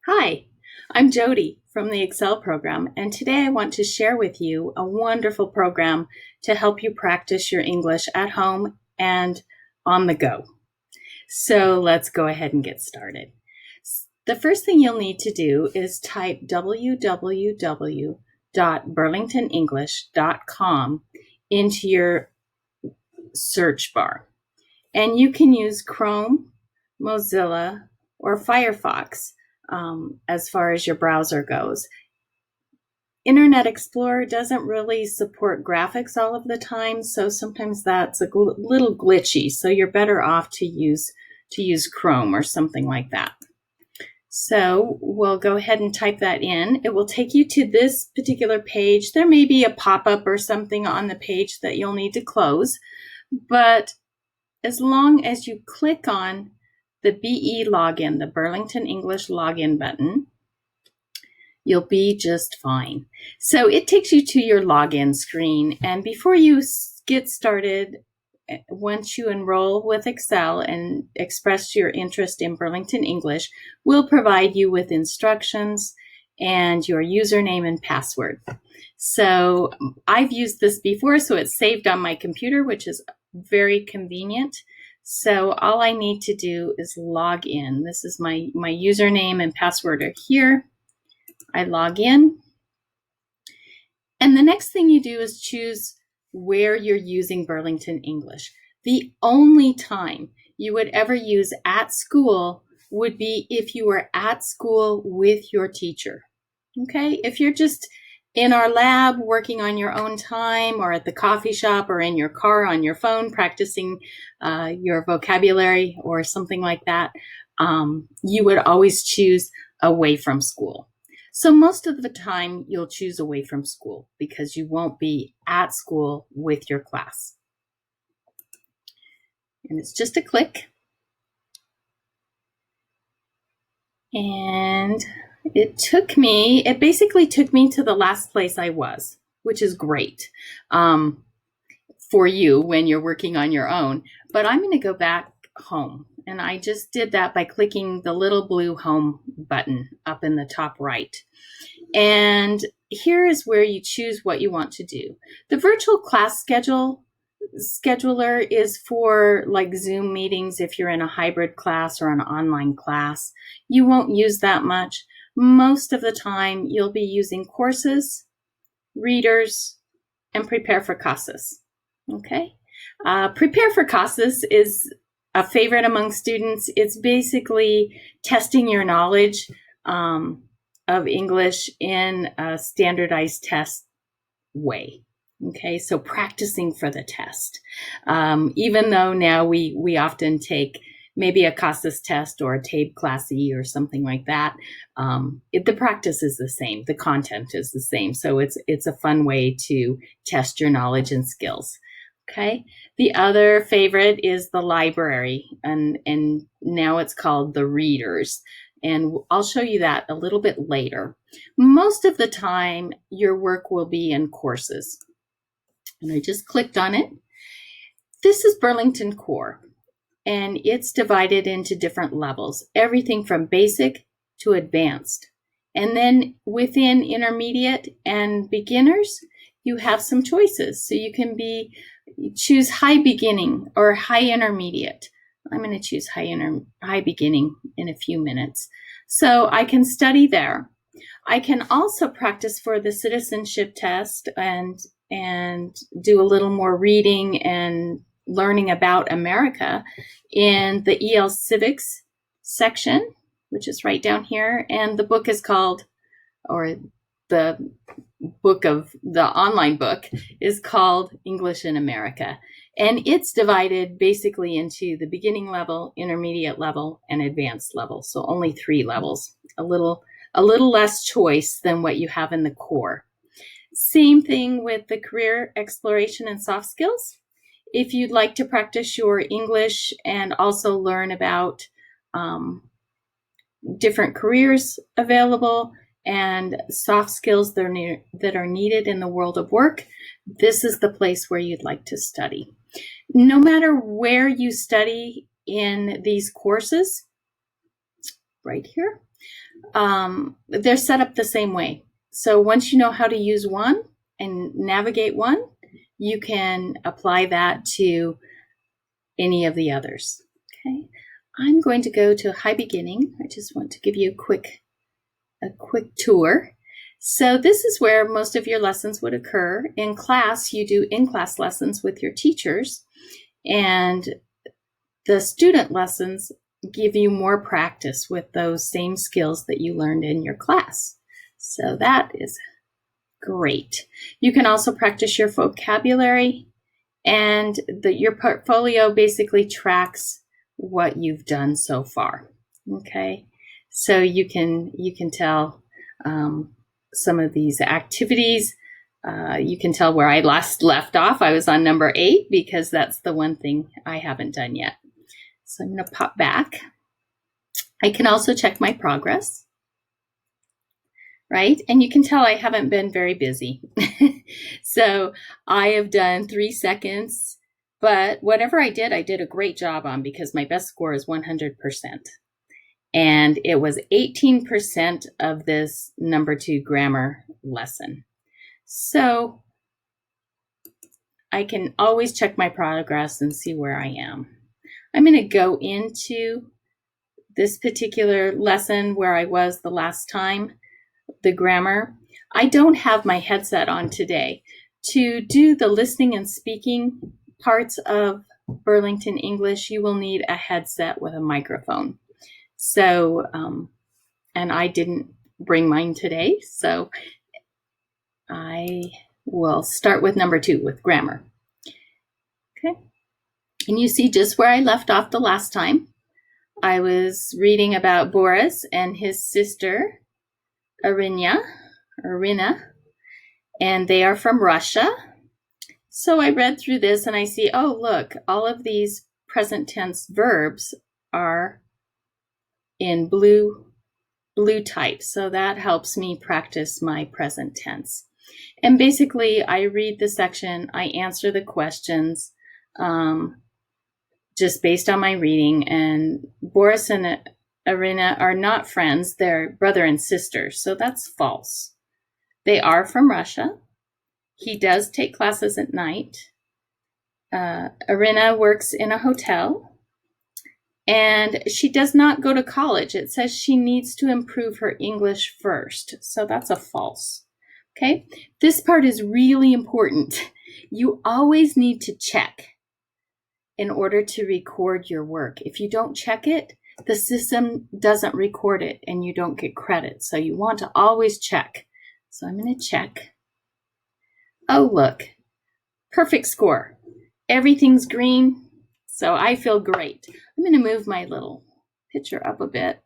Hi, I'm Jody from the Excel program, and today I want to share with you a wonderful program to help you practice your English at home and on the go. So let's go ahead and get started. The first thing you'll need to do is type www.burlingtonenglish.com into your search bar. And you can use Chrome, Mozilla, or Firefox as far as your browser goes. Internet Explorer doesn't really support graphics all of the time, so sometimes that's a little glitchy. So you're better off to use Chrome or something like that. So we'll go ahead and type that in. It will take you to this particular page. There may be a pop-up or something on the page that you'll need to close, but as long as you click on the BE login, the Burlington English login button, you'll be just fine. So it takes you to your login screen, and before you get started, once you enroll with Excel and express your interest in Burlington English, we'll provide you with instructions and your username and password. So I've used this before, so it's saved on my computer, which is very convenient. So all I need to do is log in. This is my username and password are here. I log in. And the next thing you do is choose where you're using Burlington English. The only time you would ever use at school would be if you were at school with your teacher. Okay? If you're just in our lab working on your own time, or at the coffee shop, or in your car on your phone practicing your vocabulary or something like that, you would always choose away from school. So most of the time you'll choose away from school because you won't be at school with your class. And it's just a click. And it basically took me to the last place I was, which is great for you when you're working on your own. But I'm going to go back home. And I just did that by clicking the little blue home button up in the top right. And here is where you choose what you want to do. The virtual class scheduler is for like Zoom meetings if you're in a hybrid class or an online class. You won't use that much. Most of the time you'll be using courses, readers, and Prepare for CASAS. Okay? Prepare for CASAS is a favorite among students. It's basically testing your knowledge of English in a standardized test way. Okay, so practicing for the test. Even though now we often take maybe a CASAS test or a TABE Class E or something like that, the practice is the same. The content is the same. So it's a fun way to test your knowledge and skills. Okay. The other favorite is the library, and now it's called the readers. And I'll show you that a little bit later. Most of the time, your work will be in courses. And I just clicked on it. This is Burlington Core, and it's divided into different levels, everything from basic to advanced. And then within intermediate and beginners, you have some choices. So you can choose high beginning or high intermediate. I'm going to choose high beginning in a few minutes. So I can study there. I can also practice for the citizenship test and do a little more reading and learning about America in the EL Civics section, which is right down here. And the book is called, or the online book is called English in America. And it's divided basically into the beginning level, intermediate level, and advanced level. So only 3 levels, a little less choice than what you have in the core. Same thing with the career exploration and soft skills. If you'd like to practice your English and also learn about different careers available and soft skills that are needed in the world of work, this is the place where you'd like to study. No matter where you study in these courses, right here, they're set up the same way. So once you know how to use one and navigate one, you can apply that to any of the others. Okay, I'm going to go to high beginning. I just want to give you a quick tour. So this is where most of your lessons would occur. In class, you do in-class lessons with your teachers, and the student lessons give you more practice with those same skills that you learned in your class. So that is great. You can also practice your vocabulary, and your portfolio basically tracks what you've done so far. Okay, so you can tell some of these activities. You can tell where I last left off. I was on number 8 because that's the one thing I haven't done yet. So I'm going to pop back. I can also check my progress, right? And you can tell I haven't been very busy. So I have done 3 seconds, but whatever I did a great job on, because my best score is 100%. And it was 18% of this number 2 grammar lesson. So I can always check my progress and see where I am. I'm going to go into this particular lesson where I was the last time, the grammar. I don't have my headset on today. To do the listening and speaking parts of Burlington English, you will need a headset with a microphone. So, and I didn't bring mine today, so I will start with number 2 with grammar. Okay, and you see just where I left off the last time. I was reading about Boris and his sister, Irina, and they are from Russia. So I read through this and I see, oh, look, all of these present tense verbs are in blue type. So that helps me practice my present tense. And basically, I read the section, I answer the questions just based on my reading. And Boris and Irina are not friends. They're brother and sister. So that's false. They are from Russia. He does take classes at night. Irina works in a hotel. And she does not go to college. It says she needs to improve her English first. So that's a false. Okay, this part is really important. You always need to check in order to record your work. If you don't check it, the system doesn't record it and you don't get credit. So you want to always check. So I'm going to check. Oh, look, perfect score. Everything's green. So I feel great. I'm going to move my little picture up a bit.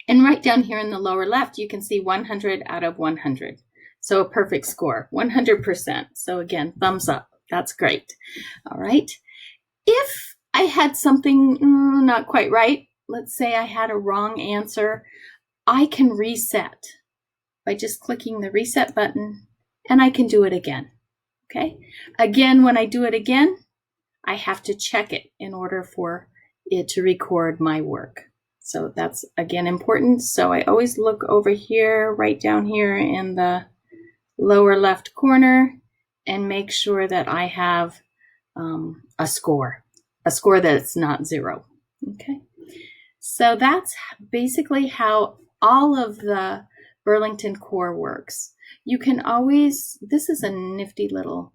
And right down here in the lower left, you can see 100 out of 100. So a perfect score, 100%. So again, thumbs up. That's great. All right. If I had something not quite right, let's say I had a wrong answer, I can reset by just clicking the reset button, and I can do it again. Okay. Again, when I do it again, I have to check it in order for it to record my work. So that's, again, important. So I always look over here, right down here in the lower left corner, and make sure that I have a score that's not 0. Okay. So that's basically how all of the Burlington core works. You can always, this is a nifty little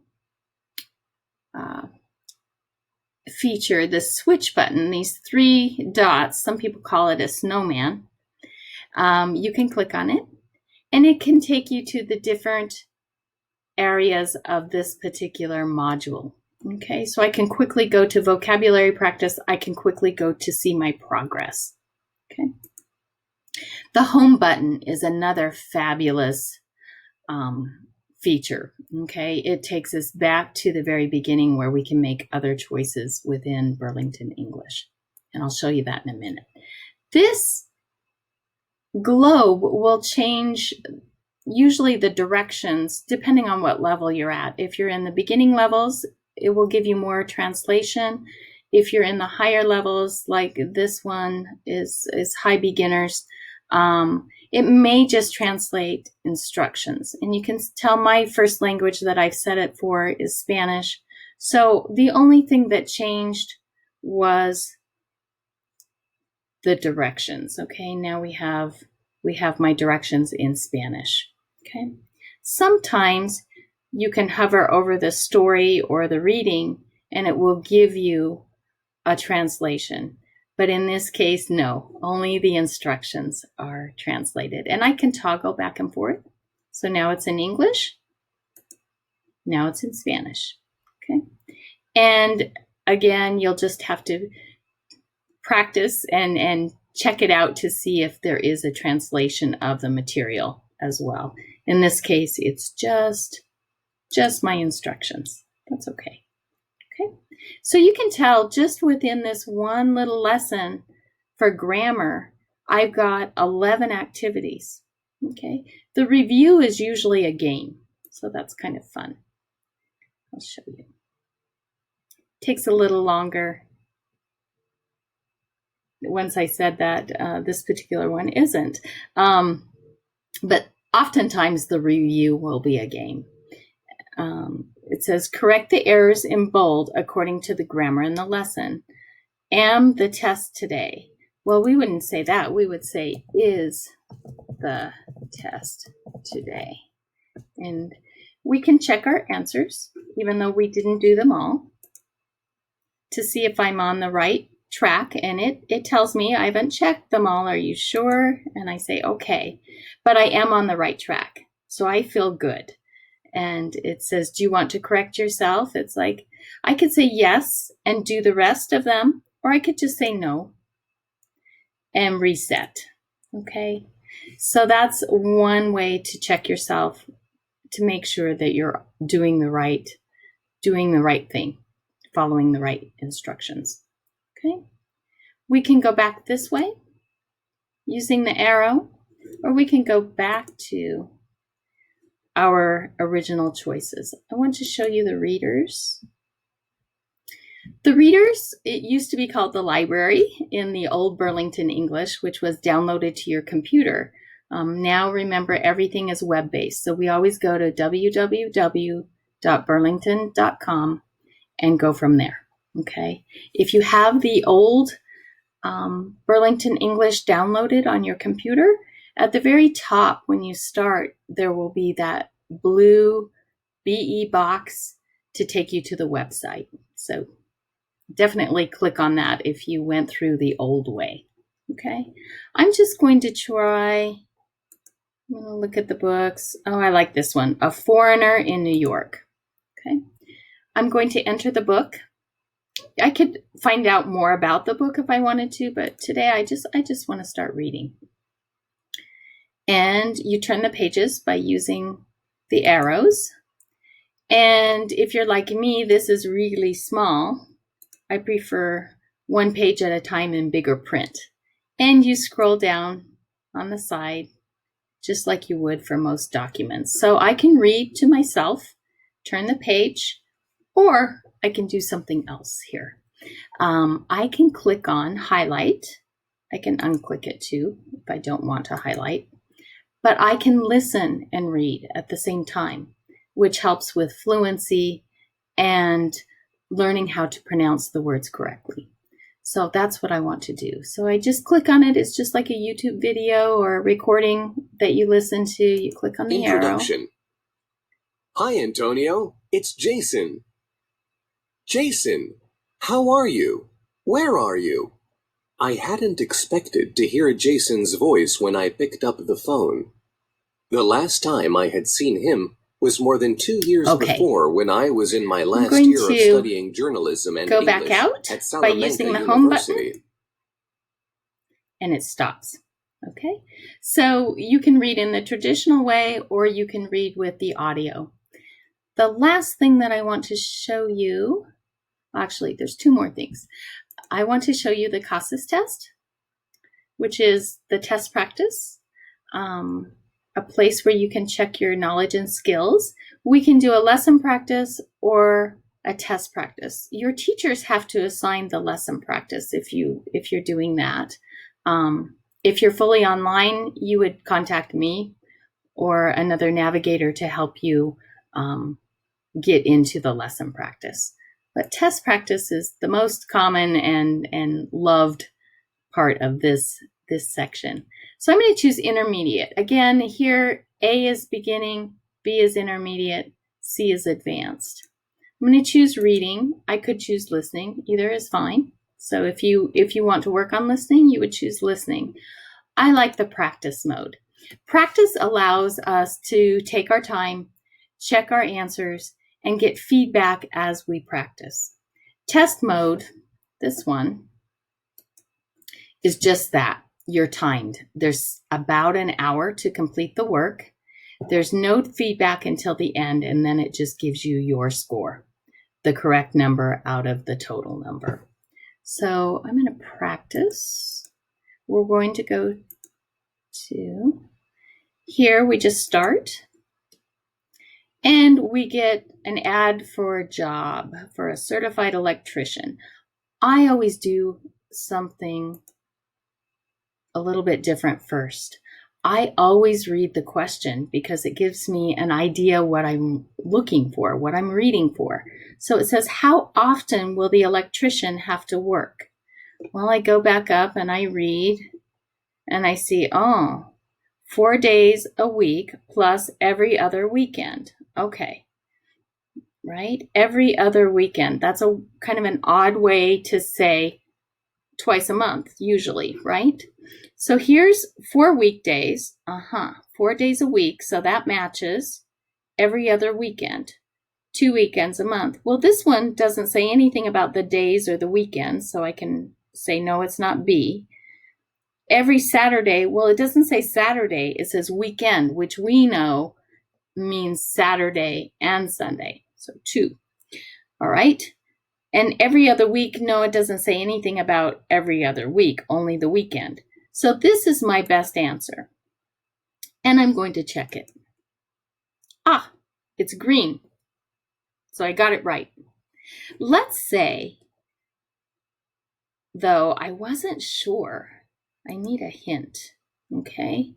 feature, the switch button, these 3 dots, some people call it a snowman. You can click on it and it can take you to the different areas of this particular module. Okay, so I can quickly go to vocabulary practice. I can quickly go to see my progress. Okay. The home button is another fabulous feature. Okay, it takes us back to the very beginning where we can make other choices within Burlington English. And I'll show you that in a minute. This globe will change usually the directions depending on what level you're at. If you're in the beginning levels, it will give you more translation. If you're in the higher levels, like this one is high beginners, It may just translate instructions. And you can tell my first language that I've set it for is Spanish. So the only thing that changed was the directions. Okay, now we have my directions in Spanish. Okay, sometimes you can hover over the story or the reading and it will give you a translation. But in this case, no, only the instructions are translated. And I can toggle back and forth. So now it's in English. Now it's in Spanish. Okay. And again, you'll just have to practice and check it out to see if there is a translation of the material as well. In this case, it's just my instructions. That's okay. Okay. So you can tell just within this one little lesson for grammar, I've got 11 activities. Okay. The review is usually a game, so that's kind of fun. I'll show you. Takes a little longer. Once I said that, this particular one isn't. But oftentimes the review will be a game. It says, correct the errors in bold according to the grammar in the lesson. Am the test today? Well, we wouldn't say that. We would say, is the test today? And we can check our answers, even though we didn't do them all, to see if I'm on the right track. And it tells me I haven't checked them all. Are you sure? And I say, okay, but I am on the right track. So I feel good. And it says, do you want to correct yourself? It's like, I could say yes and do the rest of them, or I could just say no and reset. Okay. So that's one way to check yourself to make sure that you're doing the right thing, following the right instructions. Okay. We can go back this way using the arrow, or we can go back to our original choices. I want to show you the readers. The readers, it used to be called the library in the old Burlington English, which was downloaded to your computer. Now remember, everything is web-based. So we always go to www.burlington.com and go from there. Okay. If you have the old Burlington English downloaded on your computer, at the very top, when you start, there will be that blue BE box to take you to the website. So definitely click on that if you went through the old way. Okay. I'm just going to try, I'm going to look at the books. Oh, I like this one. A Foreigner in New York. Okay. I'm going to enter the book. I could find out more about the book if I wanted to, but today I just want to start reading. And you turn the pages by using the arrows. And if you're like me, this is really small. I prefer one page at a time in bigger print. And you scroll down on the side, just like you would for most documents. So I can read to myself, turn the page, or I can do something else here. I can click on highlight. I can unclick it too if I don't want to highlight. But I can listen and read at the same time, which helps with fluency and learning how to pronounce the words correctly. So that's what I want to do. So I just click on it. It's just like a YouTube video or a recording that you listen to. You click on the Introduction. arrow. Hi, Antonio. It's Jason. Jason, how are you? Where are you? I hadn't expected to hear Jason's voice when I picked up the phone. The last time I had seen him was more than 2 years before, when I was in my last year of studying journalism and English back out at by using the home button, and it stops. Okay, so you can read in the traditional way, or you can read with the audio. The last thing that I want to show you, actually, there's two more things. I want to show you the CASAS test, which is the test practice, a place where you can check your knowledge and skills. We can do a lesson practice or a test practice. Your teachers have to assign the lesson practice if you're doing that. If you're fully online, you would contact me or another navigator to help you get into the lesson practice. But test practice is the most common and loved part of this section. So I'm going to choose intermediate. Again, here A is beginning, B is intermediate, C is advanced. I'm going to choose reading. I could choose listening. Either is fine. So if you want to work on listening, you would choose listening. I like the practice mode. Practice allows us to take our time, check our answers, and get feedback as we practice. Test mode, this one, is just that. You're timed. There's about an hour to complete the work. There's no feedback until the end, and then it just gives you your score, the correct number out of the total number. So I'm going to practice. We're going to go to here. We just start. And we get an ad for a job for a certified electrician. I always do something a little bit different first. I always read the question because it gives me an idea what I'm looking for, what I'm reading for. So it says, how often will the electrician have to work? Well, I go back up and I read and I see, 4 days a week plus every other weekend. Okay, right? Every other weekend. That's a kind of an odd way to say twice a month, usually, right? So here's 4 weekdays. 4 days a week. So that matches every other weekend. 2 weekends a month. Well, this one doesn't say anything about the days or the weekends, so I can say, no, it's not B. Every Saturday, well, it doesn't say Saturday. It says weekend, which we know means Saturday and Sunday. So 2. All right. And every other week, no, it doesn't say anything about every other week, only the weekend. So this is my best answer. And I'm going to check it. It's green. So I got it right. Let's say, though, I wasn't sure. I need a hint. Okay.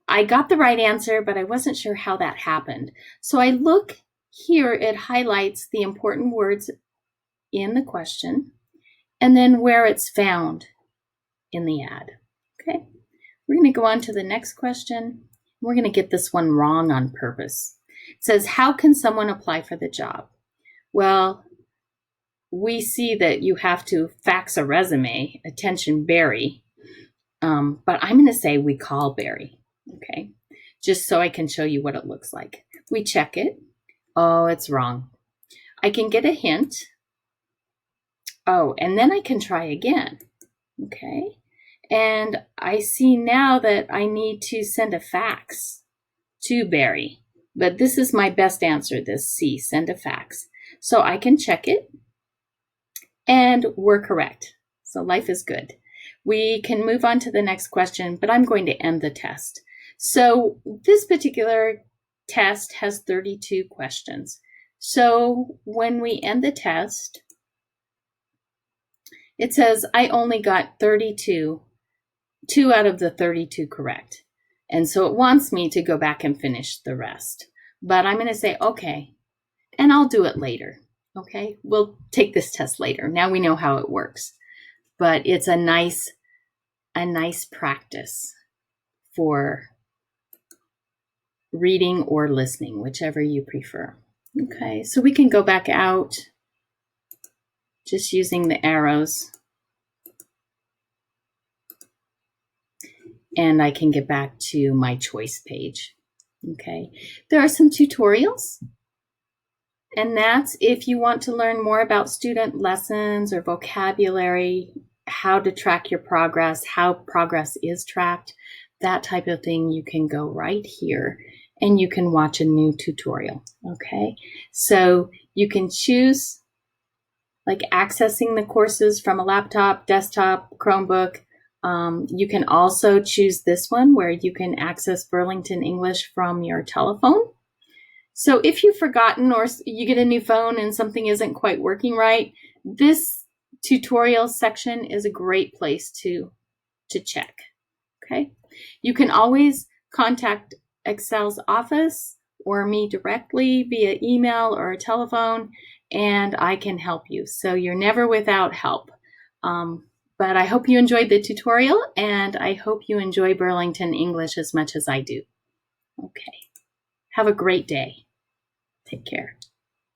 I got the right answer, but I wasn't sure how that happened. So I look here, it highlights the important words in the question and then where it's found in the ad. Okay. We're going to go on to the next question. We're going to get this one wrong on purpose. It says, how can someone apply for the job? Well, we see that you have to fax a resume, attention Barry, but I'm going to say we call Barry. Okay, just so I can show you what it looks like. We check it. Oh, it's wrong. I can get a hint. Oh, and then I can try again. Okay, and I see now that I need to send a fax to Barry, but this is my best answer, this C, send a fax. So I can check it, and we're correct. So life is good. We can move on to the next question, but I'm going to end the test. So this particular test has 32 questions. So when we end the test, it says I only got 2 out of the 32 correct. And so it wants me to go back and finish the rest. But I'm going to say, okay, and I'll do it later. Okay, we'll take this test later. Now we know how it works. But it's a nice practice for reading or listening, whichever you prefer. Okay, so we can go back out just using the arrows. And I can get back to my choice page. Okay, there are some tutorials. And that's if you want to learn more about student lessons or vocabulary, how to track your progress, how progress is tracked, that type of thing, you can go right here and you can watch a new tutorial. Okay, so you can choose like accessing the courses from a laptop, desktop, Chromebook. You can also choose this one where you can access Burlington English from your telephone. So if you've forgotten or you get a new phone and something isn't quite working right, this tutorial section is a great place to check. Okay. You can always contact Excel's office or me directly via email or a telephone, and I can help you. So you're never without help. But I hope you enjoyed the tutorial, and I hope you enjoy Burlington English as much as I do. Okay. Have a great day. Take care.